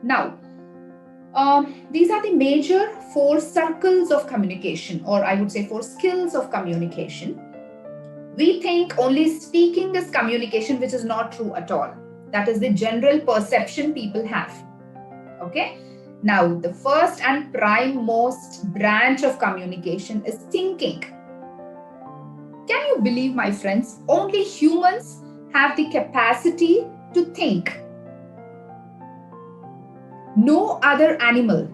Now, these are the major 4 circles of communication, or I would say 4 skills of communication. We think only speaking is communication, which is not true at all. That is the general perception people have. Okay. Now, the first and prime most branch of communication is thinking. Can you believe, my friends, only humans have the capacity to think? No other animal,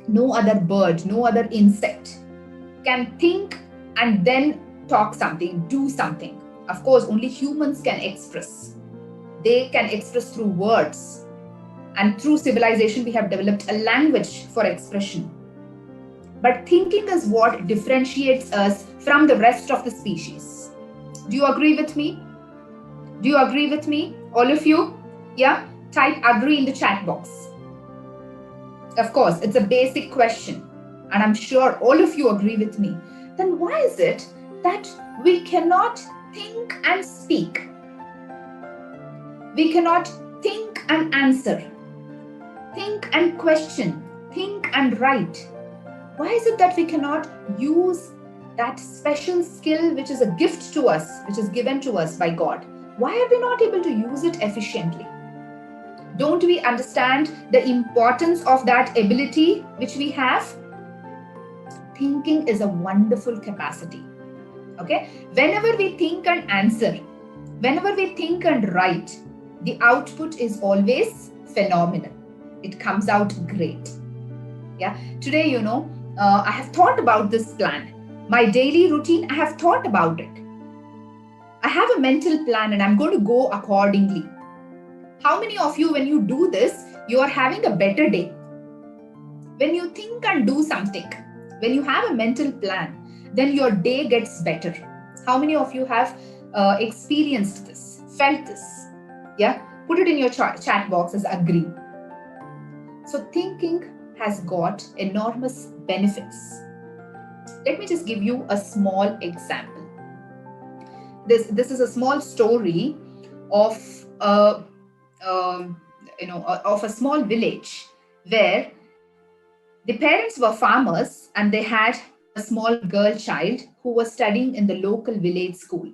no other bird, no other insect can think and then talk something, do something. Of course, only humans can express. They can express through words. And through civilization, we have developed a language for expression. But thinking is what differentiates us from the rest of the species. Do you agree with me? Do you agree with me? All of you? Yeah? Type agree in the chat box. Of course, it's a basic question. And I'm sure all of you agree with me. Then why is it that we cannot think and speak? We cannot think and answer. Think and question. Think and write. Why is it that we cannot use that special skill which is a gift to us, which is given to us by God? Why are we not able to use it efficiently? Don't we understand the importance of that ability which we have? Thinking is a wonderful capacity. Okay? Whenever we think and answer, whenever we think and write, the output is always phenomenal. It comes out great. Yeah. Today, I have thought about this plan. My daily routine, I have thought about it. I have a mental plan and I'm going to go accordingly. How many of you, when you do this, you are having a better day? When you think and do something, when you have a mental plan, then your day gets better. How many of you have experienced this, felt this? Yeah, put it in your chat box as agree. So thinking has got enormous benefits. Let me just give you a small example. This is a small story of of a small village where the parents were farmers and they had a small girl child who was studying in the local village school.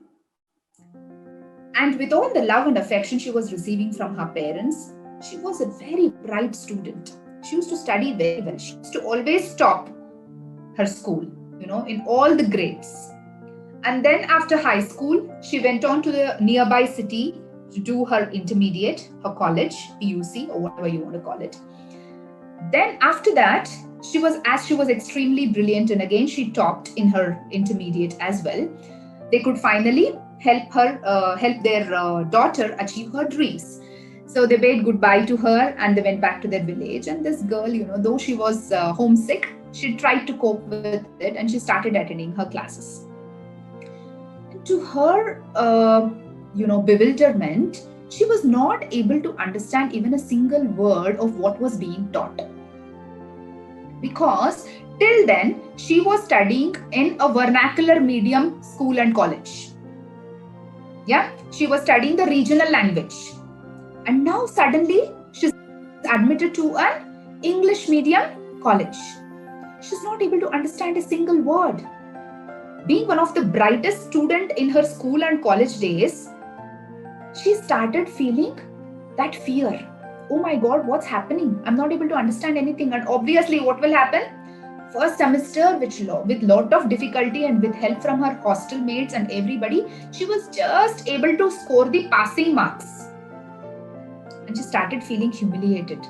And with all the love and affection she was receiving from her parents, she was a very bright student. She used to study very well. She used to always top her school, in all the grades. And then after high school, she went on to the nearby city to do her intermediate, her college, PUC, or whatever you want to call it. Then after that, she was extremely brilliant, and again she topped in her intermediate as well. They could finally help their daughter achieve her dreams. So they bade goodbye to her and they went back to their village. And this girl, though she was homesick, she tried to cope with it and she started attending her classes. And to her, bewilderment, she was not able to understand even a single word of what was being taught. Because till then, she was studying in a vernacular medium school and college. Yeah, she was studying the regional language. And now suddenly, she's admitted to an English medium college. She's not able to understand a single word. Being one of the brightest students in her school and college days, she started feeling that fear. Oh my God, what's happening? I'm not able to understand anything. And obviously, what will happen? First semester, with lot of difficulty and with help from her hostel mates and everybody, she was just able to score the passing marks. And she started feeling humiliated.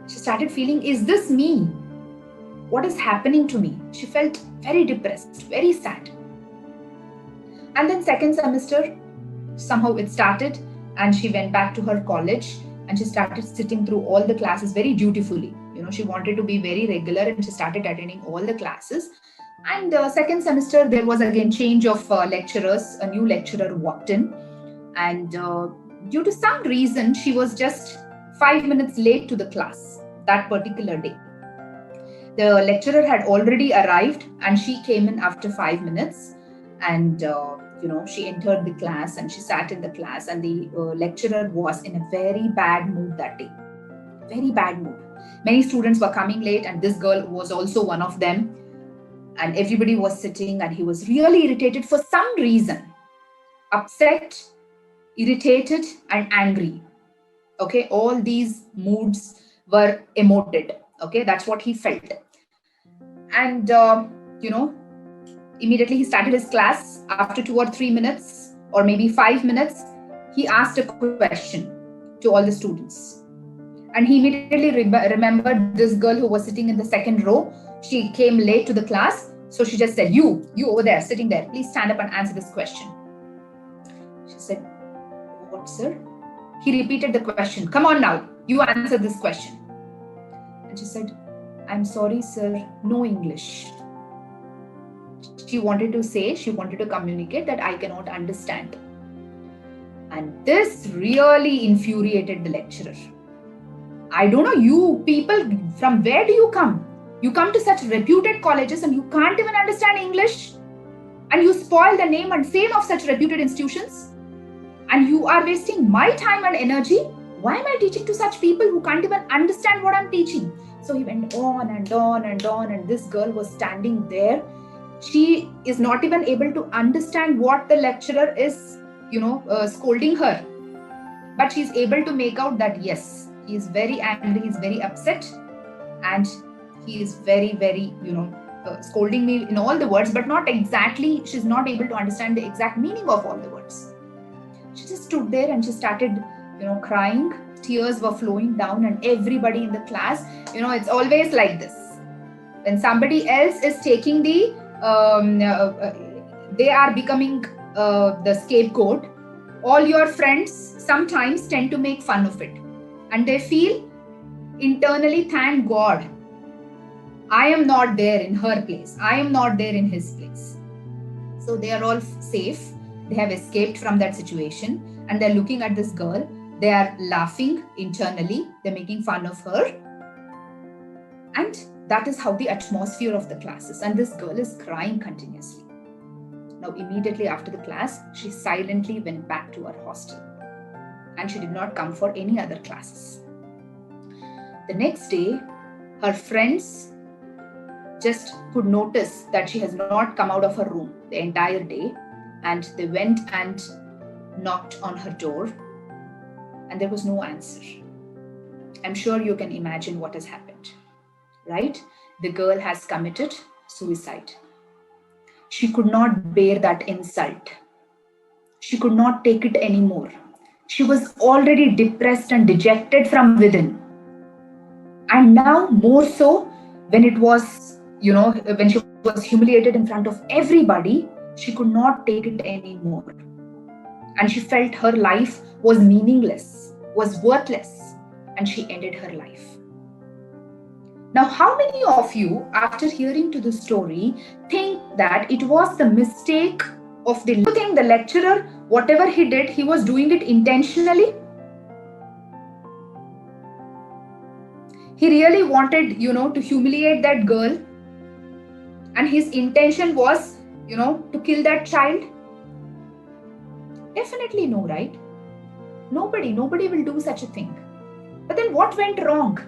She started feeling, is this me? What is happening to me? She felt very depressed, very sad. And then second semester, somehow it started and she went back to her college and she started sitting through all the classes very dutifully. She wanted to be very regular and she started attending all the classes. And second semester, there was again change of lecturers. A new lecturer walked in and due to some reason, she was just 5 minutes late to the class that particular day. The lecturer had already arrived and she came in after 5 minutes and she entered the class and she sat in the class and the lecturer was in a very bad mood that day. very bad mood. Many students were coming late, and this girl was also one of them. And everybody was sitting, and he was really irritated for some reason. Upset, irritated, and angry. Okay, all these moods were emoted. Okay, that's what he felt. And, immediately he started his class. After 2 or 3 minutes, or maybe 5 minutes, he asked a question to all the students. And he immediately remembered this girl who was sitting in the second row. She came late to the class. So she just said, you over there, sitting there, please stand up and answer this question. She said, what, sir? He repeated the question. Come on now, you answer this question. And she said, I'm sorry, sir, no English. She wanted to communicate that I cannot understand. And this really infuriated the lecturer. I don't know, you people, from where do you come? You come to such reputed colleges and you can't even understand English? And you spoil the name and fame of such reputed institutions? And you are wasting my time and energy? Why am I teaching to such people who can't even understand what I'm teaching? So he went on and on and on, and this girl was standing there. She is not even able to understand what the lecturer is, scolding her. But she's able to make out that, yes, he is very angry, he's very upset, and he is very, very, scolding me in all the words, but not exactly, she's not able to understand the exact meaning of all the words. She just stood there and she started, crying. Tears were flowing down, and everybody in the class, it's always like this. When somebody else is taking the, they are becoming the scapegoat, all your friends sometimes tend to make fun of it. And they feel internally, thank God, I am not there in her place. I am not there in his place. So they are all safe. They have escaped from that situation, and they're looking at this girl. They are laughing internally. They're making fun of her. And that is how the atmosphere of the class is. And this girl is crying continuously. Now, immediately after the class, she silently went back to her hostel. And she did not come for any other classes. The next day, her friends just could notice that she has not come out of her room the entire day. And they went and knocked on her door. And there was no answer. I'm sure you can imagine what has happened, right? The girl has committed suicide. She could not bear that insult. She could not take it anymore. She was already depressed and dejected from within. And now more so when it was, when she was humiliated in front of everybody, she could not take it anymore. And she felt her life was meaningless, was worthless, and she ended her life. Now, how many of you, after hearing to the story, think that it was the mistake of the... You think the lecturer, whatever he did, he was doing it intentionally? He really wanted, to humiliate that girl. And his intention was, to kill that child? Definitely no, right? Nobody will do such a thing. But then what went wrong?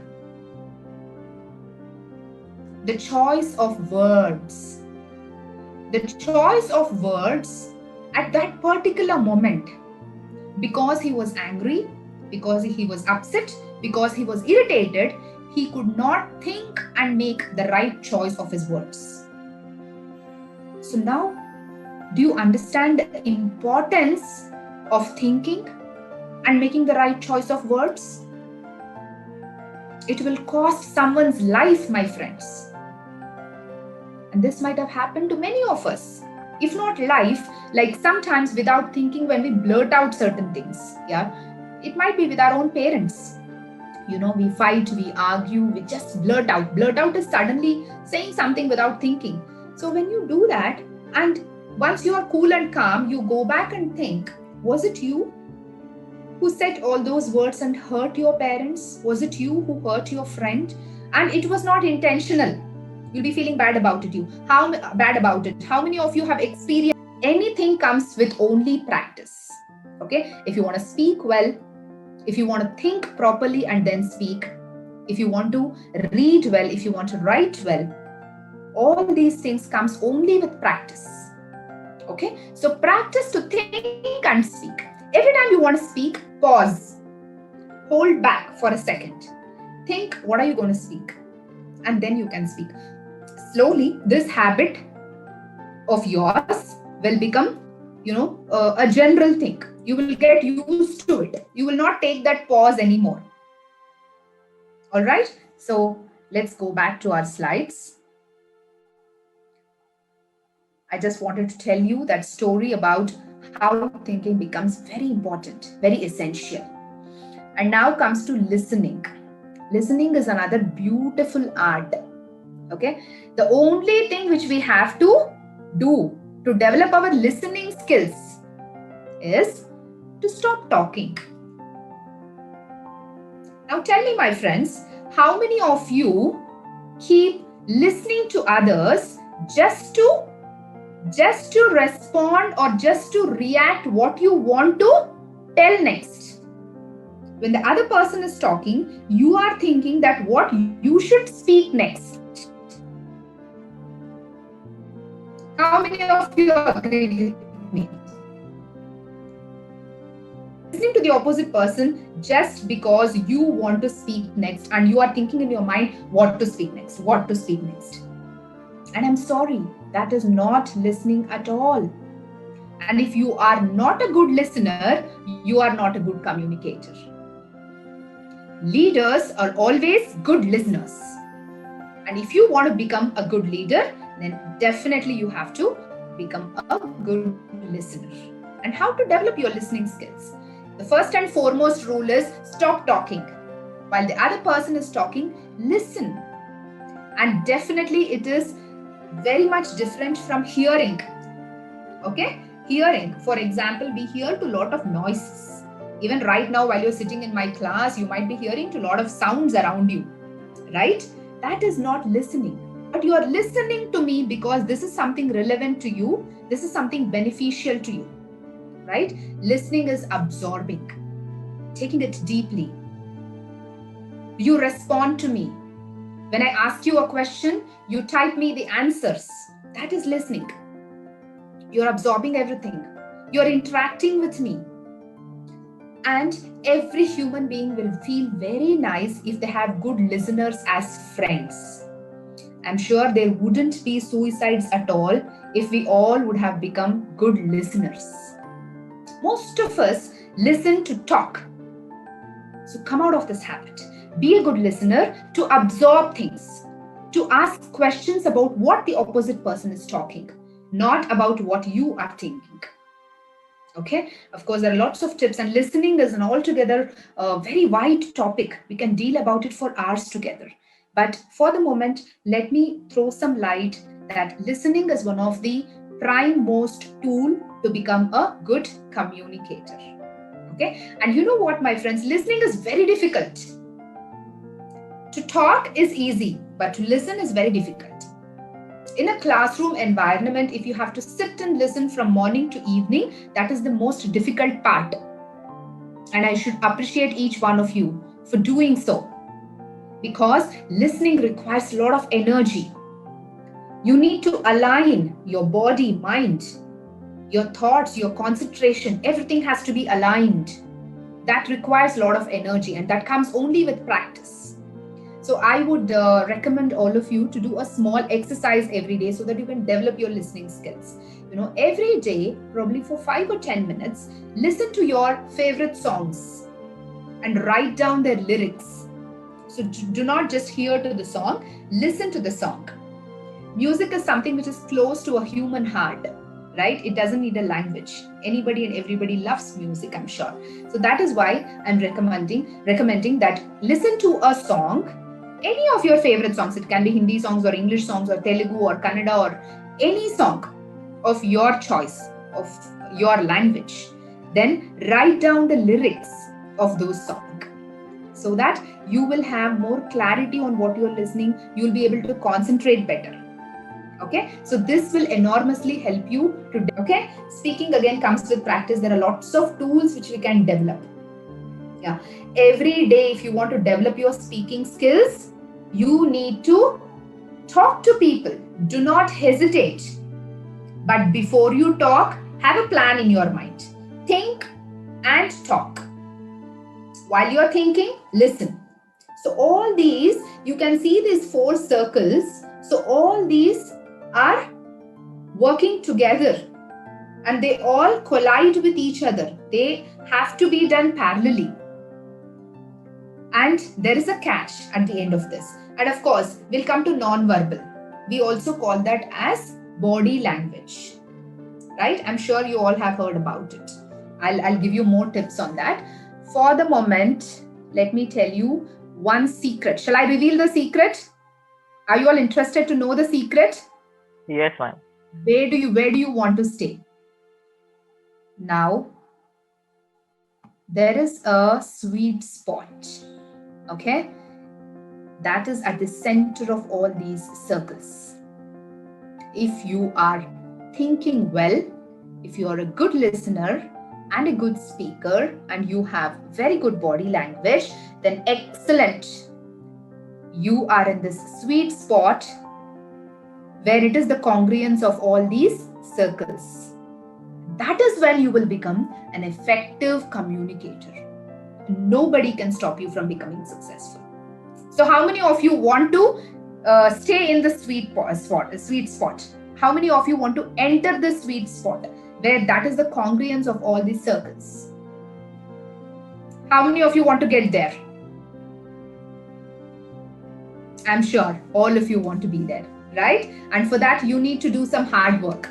The choice of words. The choice of words at that particular moment. Because he was angry, because he was upset, because he was irritated, he could not think and make the right choice of his words. So now, do you understand the importance of thinking and making the right choice of words? It will cost someone's life, my friends. And this might have happened to many of us. If not life, like sometimes without thinking when we blurt out certain things. Yeah, it might be with our own parents. We fight, we argue, we just blurt out. Blurt out is suddenly saying something without thinking. So when you do that, and once you are cool and calm, you go back and think, was it you who said all those words and hurt your parents? Was it you who hurt your friend? And it was not intentional. You'll be feeling bad about it. How bad about it? How many of you have experienced? Anything comes with only practice. Okay? If you want to speak well, if you want to think properly and then speak, if you want to read well, if you want to write well, all these things comes only with practice. Okay, so practice to think and speak. Every time you want to speak, pause, hold back for a second, think what are you going to speak, and then you can speak. Slowly this habit of yours will become, a general thing. You will get used to it. You will not take that pause anymore. All right, so let's go back to our slides. I just wanted to tell you that story about how thinking becomes very important, very essential. And now comes to listening. Listening is another beautiful art. Okay, the only thing which we have to do to develop our listening skills is to stop talking. Now tell me, my friends, how many of you keep listening to others just to respond or just to react what you want to tell next? When the other person is talking, you are thinking that what you should speak next. How many of you agree with me? Listening to the opposite person just because you want to speak next, and you are thinking in your mind what to speak next. And I'm sorry, that is not listening at all. And if you are not a good listener, you are not a good communicator. Leaders are always good listeners. And if you want to become a good leader, then definitely you have to become a good listener. And how to develop your listening skills? The first and foremost rule is stop talking. While the other person is talking, listen. And definitely it is very much different from hearing. Okay? Hearing, for example, we hear to a lot of noises. Even right now, while you're sitting in my class, you might be hearing to a lot of sounds around you, right? That is not listening. But you are listening to me because this is something relevant to you. This is something beneficial to you, right? Listening is absorbing, taking it deeply. You respond to me. When I ask you a question, you type me the answers. That is listening. You're absorbing everything. You're interacting with me. And every human being will feel very nice if they have good listeners as friends. I'm sure there wouldn't be suicides at all if we all would have become good listeners. Most of us listen to talk. So come out of this habit. Be a good listener to absorb things, to ask questions about what the opposite person is talking, not about what you are thinking. Okay, of course, there are lots of tips, and listening is an altogether very wide topic. We can deal about it for hours together. But for the moment, let me throw some light that listening is one of the prime most tool to become a good communicator. Okay, and you know what, my friends, listening is very difficult. To talk is easy, but to listen is very difficult. In a classroom environment, if you have to sit and listen from morning to evening, that is the most difficult part. And I should appreciate each one of you for doing so. Because listening requires a lot of energy. You need to align your body, mind, your thoughts, your concentration. Everything has to be aligned. That requires a lot of energy, and that comes only with practice. So I would recommend all of you to do a small exercise every day so that you can develop your listening skills. Every day, probably for 5 or 10 minutes, listen to your favorite songs and write down their lyrics. So do not just hear to the song, listen to the song. Music is something which is close to a human heart, right? It doesn't need a language. Anybody and everybody loves music, I'm sure. So that is why I'm recommending that listen to a song. Any of your favorite songs, it can be Hindi songs or English songs or Telugu or Kannada or any song of your choice, of your language. Then write down the lyrics of those songs so that you will have more clarity on what you're listening. You'll be able to concentrate better. Okay, so this will enormously help you to, okay, speaking again comes with practice. There are lots of tools which we can develop. Yeah. Every day, if you want to develop your speaking skills, you need to talk to people. Do not hesitate. But before you talk, have a plan in your mind. Think and talk. While you're thinking, listen. So all these, you can see these 4 circles. So all these are working together and they all collide with each other. They have to be done parallelly. And there is a catch at the end of this. And of course, we'll come to non-verbal. We also call that as body language. Right? I'm sure you all have heard about it. I'll give you more tips on that. For the moment, let me tell you one secret. Shall I reveal the secret? Are you all interested to know the secret? Yes, ma'am. Where do you want to stay? Now, there is a sweet spot. Okay? That is at the center of all these circles. If you are thinking well, if you are a good listener and a good speaker and you have very good body language, then excellent. You are in this sweet spot where it is the congruence of all these circles. That is when you will become an effective communicator. Nobody can stop you from becoming successful. So how many of you want to stay in the sweet spot? How many of you want to enter the sweet spot where that is the congruence of all these circles? How many of you want to get there? I'm sure all of you want to be there, right? And for that, you need to do some hard work.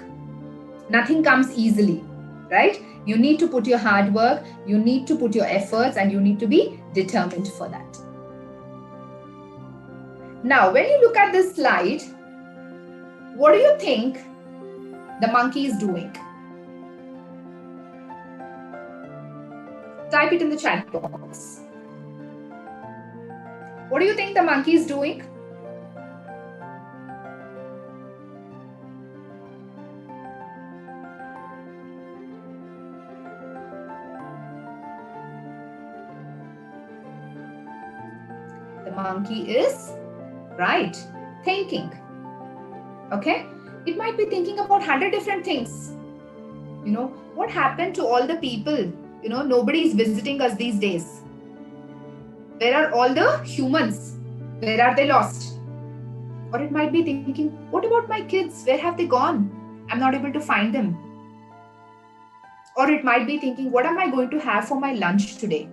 Nothing comes easily, right? You need to put your hard work, you need to put your efforts, and you need to be determined for that. Now, when you look at this slide, what do you think the monkey is doing? Type it in the chat box. What do you think the monkey is doing? The monkey is, right, thinking. Okay? It might be thinking about 100 different things. You know, what happened to all the people? You know, nobody is visiting us these days. Where are all the humans? Where are they lost? Or it might be thinking, what about my kids? Where have they gone? I'm not able to find them. Or it might be thinking, what am I going to have for my lunch today?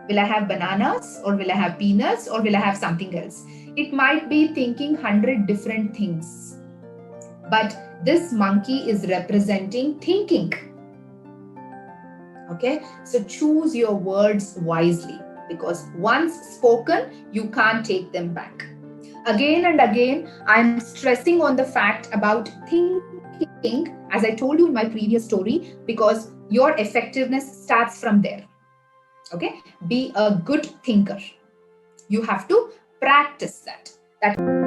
Will I have bananas or will I have peanuts or will I have something else? It might be thinking 100 different things. But this monkey is representing thinking. Okay, so choose your words wisely because once spoken, you can't take them back. Again and again, I'm stressing on the fact about thinking, as I told you in my previous story, because your effectiveness starts from there. Okay, be a good thinker. You have to practice that.